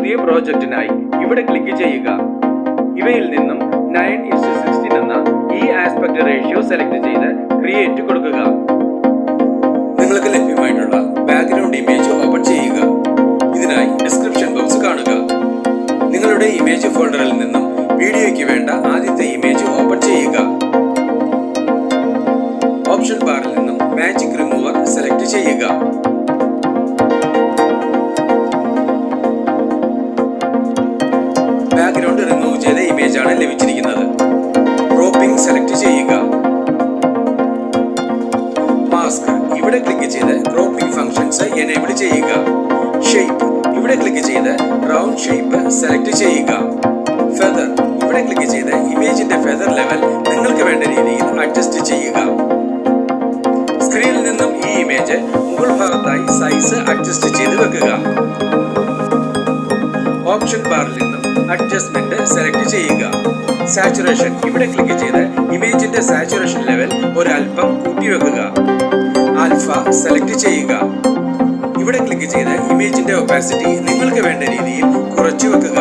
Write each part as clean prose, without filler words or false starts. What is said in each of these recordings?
പുതിയ പ്രോജക്റ്റിനായി ഇവിടെ ക്ലിക്ക് ചെയ്യുക. ഇവയിൽ നിന്നും 9:16 എന്ന ഈ ആസ്പെക്ട് റേഷ്യോ സെലക്ട് ചെയ്ത് ക്രിയേറ്റ് കൊടുക്കുക. നിങ്ങൾക്ക് ലഭ്യമായിട്ടുള്ള ബാക്ക്ഗ്രൗണ്ട് ഇമേജ് ഓപ്പൺ ചെയ്യുക. ഇതിനായി ഡിസ്ക്രിപ്ഷൻ ബോക്സ് കാണുക. നിങ്ങളുടെ ഇമേജ് ഫോൾഡറിൽ നിന്നും വീഡിയോയ്ക്ക് വേണ്ട ആദ്യത്തെ ഇമേജ് ഓപ്പൺ ചെയ്യുക. ഓപ്ഷൻ ബാറിൽ നിന്നും മാജിക് റിമൂവർ സെലക്ട് ചെയ്യുക. ബാക്ക്ഗ്രൗണ്ട് റിമൂവ് ചെയ്ത ഇമേജ് ആണ് ലഭിച്ചിരിക്കുന്നത്. ക്രോപ്പിംഗ് സെലക്ട് ചെയ്യുക. മാസ്ക് ഇവിടെ ക്ലിക്ക് ചെയ്ത് ക്രോപ്പിംഗ് ഫംഗ്ഷൻസ് എനേബിൾ ചെയ്യുക. ഷേപ്പ് ഇവിടെ ക്ലിക്ക് ചെയ്ത് റൗണ്ട് ഷേപ്പ് സെലക്ട് ചെയ്യുക. ഫെദർ ഇവിടെ ക്ലിക്ക് ചെയ്ത് ഇമേജിന്റെ ഫെദർ ലെവൽ നിങ്ങൾക്ക് വേണ്ട രീതിയിൽ അഡ്ജസ്റ്റ് ചെയ്യുക. സ്ക്രീനിൽ നിന്നും ഈ ഇമേജ് മുകൾ ഭാഗത്തായി സൈസ് അഡ്ജസ്റ്റ് ചെയ്ത് വെക്കുക. ഓപ്ഷൻ ബാറിൽ നിന്നും അഡ്ജസ്റ്റ്മെന്റ് സെലക്ട് ചെയ്യുക. സാച്ചുറേഷൻ ഇവിടെ ക്ലിക്ക് ചെയ്ത് ഇമേജിന്റെ സാച്ചുറേഷൻ ലെവൽ ഒരല്പം കൂട്ടി വെക്കുക. ആൽഫ സെലക്ട് ചെയ്യുക. ഇവിടെ ക്ലിക്ക് ചെയ്ത് ഇമേജിന്റെ ഒപ്പാസിറ്റി നിങ്ങൾക്ക് വേണ്ട രീതിയിൽ കുറച്ചു വെക്കുക.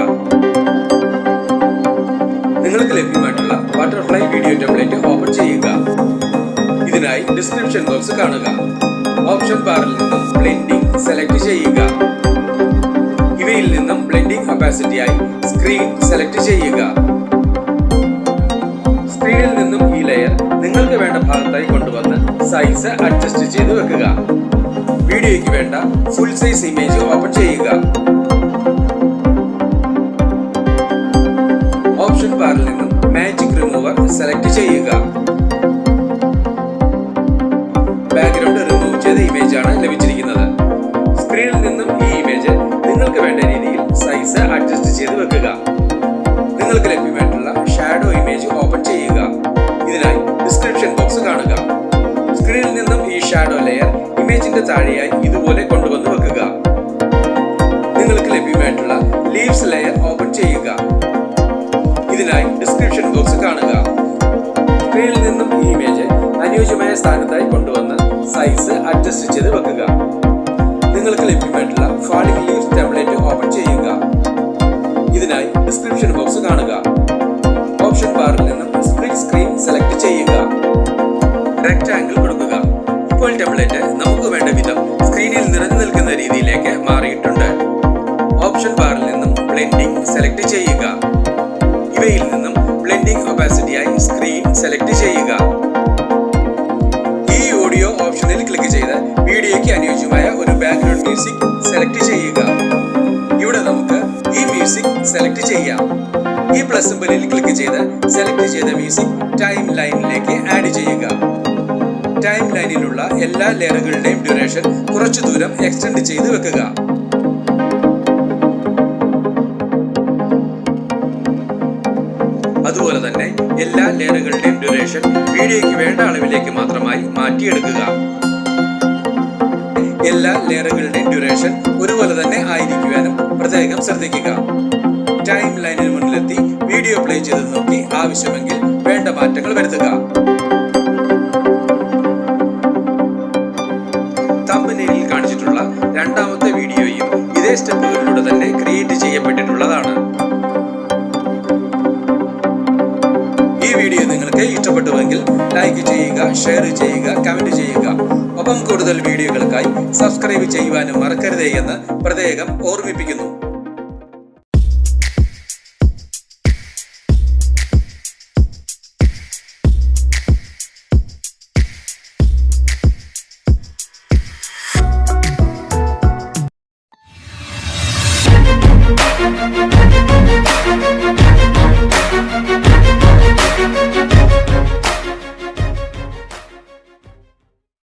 നിങ്ങൾക്ക് ലഭ്യമായിട്ടുള്ള ബട്ടർഫ്ലൈ വീഡിയോ ടെംപ്ലേറ്റ് ഓപ്പൺ ചെയ്യുക. ഇതിനായി ഡിസ്ക്രിപ്ഷൻ ബോക്സ് കാണുക. ഓപ്ഷൻ ബാറിൽ നിന്നും ബ്ലെൻഡിംഗ് സെലക്ട് ചെയ്യുക. ഇവയിൽ നിന്നും ബ്ലെൻഡിംഗ് ഒപ്പാസിറ്റിയായി സ്ക്രീൻ സെലക്ട് ചെയ്യുക. സ്ക്രീനിൽ നിന്നും ഈ ലെയർ നിങ്ങൾക്ക് വേണ്ട ഭാഗത്തായി കൊണ്ടുവന്ന് സൈസ് അഡ്ജസ്റ്റ് ചെയ്ത് വെക്കുക. വീഡിയോയ്ക്ക് വേണ്ട ഫുൾ സൈസ് ഇമേജ് ഓപ്പൺ ചെയ്യുക. ഓപ്ഷൻ ബാറിൽ നിന്നും മാജിക് റിമൂവർ സെലക്ട് ചെയ്യുക. ബാക്ക്ഗ്രൗണ്ട് റിമൂവ് ചെയ്ത ഇമേജ് ആണ് ലഭിച്ചിരിക്കുന്നത്. സ്ക്രീനിൽ നിന്നും ഈ ഇമേജ് നിങ്ങൾക്ക് വേണ്ട രീതിയിൽ സൈസ് അഡ്ജസ്റ്റ് ചെയ്ത് വെക്കുക. നിങ്ങൾക്ക് ലഭ്യമായിട്ടുള്ള ഷാഡോ ഇമേജ് ഓപ്പൺ ചെയ്യുക. ഇതിനായി ഡിസ്ക്രിപ്ഷൻ ബോക്സ് കാണുക. സ്ക്രീനിൽ നിന്നും ഈ ഷാഡോ ലെയർ ഇമേജിന്റെ താഴെയായി ഇതുപോലെ കൊണ്ടുവന്ന് വെക്കുക. നിങ്ങൾക്ക് ലഭ്യമായിട്ടുള്ള ലീവ്സ് ലെയർ ഓപ്പൺ ചെയ്യുക. ഇതിനായി ഡിസ്ക്രിപ്ഷൻ ബോക്സ് കാണുക. സ്ക്രീനിൽ നിന്നും ഈ ഇമേജ് അനുയോജ്യമായ സ്ഥാനത്തായി കൊണ്ടുവന്ന് സൈസ് അഡ്ജസ്റ്റ് ചെയ്ത് വെക്കുക. നിങ്ങൾക്ക് ലഭ്യമായിട്ടുള്ള ഫാളിംഗ് ലീവ്സ് ടെംപ്ലേറ്റ് ഓപ്പൺ ചെയ്യുക. ഇതിനായി ഡിസ്ക്രിപ്ഷൻ ബോക്സ് കാണുക. ഓപ്ഷൻ ബാറിൽ നിന്നും സ്പ്ലിറ്റ് സ്ക്രീൻ സെലക്ട് ചെയ്യുക. റെക്ടാംഗിൾ കൊടുക്കുക. ഇപ്പോൾ ടെംപ്ലേറ്റ് നമുക്ക് വേണ്ട വിധം സ്ക്രീനിൽ നിറഞ്ഞു നിൽക്കുന്ന രീതിയിലേക്ക് മാറിയിട്ടുണ്ട്. ഓപ്ഷൻ ബാറിൽ നിന്നും ബ്ലെൻഡിംഗ് സെലക്ട് ചെയ്യുക. ഇവയിൽ നിന്നും ബ്ലെൻഡിംഗ് ഒപ്പാസിറ്റിയായി സ്ക്രീൻ സെലക്ട് ചെയ്യുക. ഈ ഓഡിയോ ഓപ്ഷനിൽ ക്ലിക്ക് ചെയ്ത് വീഡിയോയ്ക്ക് അനുയോജ്യമായ ഒരു ബാക്ക്ഗ്രൗണ്ട് മ്യൂസിക് സെലക്ട് ചെയ്യുക. ഇവിടെ നമുക്ക് ഈ മ്യൂസിക് സെലക്ട് ചെയ്യാം. ഈ പ്ലസ് സിംബലിൽ ക്ലിക്ക് ചെയ്ത് സെലക്ട് ചെയ്ത മ്യൂസിക് ടൈം ലൈനിലേക്ക് ആഡ് ചെയ്യുക. ടൈം ലൈനിലുള്ള എല്ലാ ലെയറുകളുടെയും ഡ്യൂറേഷൻ കുറച്ചു ദൂരം എക്സ്റ്റെൻഡ് ചെയ്ത് വെക്കുക. അതുപോലെ തന്നെ എല്ലാ ലെയറുകളുടെയും ഡ്യൂറേഷൻ വീഡിയോയ്ക്ക് വേണ്ട അളവിലേക്ക് മാത്രമായി മാറ്റിയെടുക്കുക. എല്ലാ ലെയറുകളുടെയും ഡ്യൂറേഷൻ ഒരുപോലെ തന്നെ ആയിരിക്കുവാനും പ്രത്യേകം ശ്രദ്ധിക്കുക. ടൈം ലൈനിന് മുന്നിലെത്തി വീഡിയോ പ്ലേ ചെയ്ത് നോക്കി ആവശ്യമെങ്കിൽ വേണ്ട മാറ്റങ്ങൾ വരുത്തുക. തമ്പനെയിലിൽ കാണിച്ചിട്ടുള്ള രണ്ടാമത്തെ വീഡിയോയും ഇതേ സ്റ്റെപ്പുകളിലൂടെ തന്നെ ക്രിയേറ്റ് ചെയ്യപ്പെട്ടിട്ടുള്ളതാണ്. ഈ വീഡിയോ നിങ്ങൾക്ക് ഇഷ്ടപ്പെട്ടുവെങ്കിൽ ലൈക്ക് ചെയ്യുക, ഷെയർ ചെയ്യുക, കമന്റ് ചെയ്യുക. ഒപ്പം കൂടുതൽ വീഡിയോകൾക്കായി സബ്സ്ക്രൈബ് ചെയ്യുവാനും മറക്കരുതേ എന്ന് പ്രത്യേകം ഓർമ്മിപ്പിക്കുന്നു.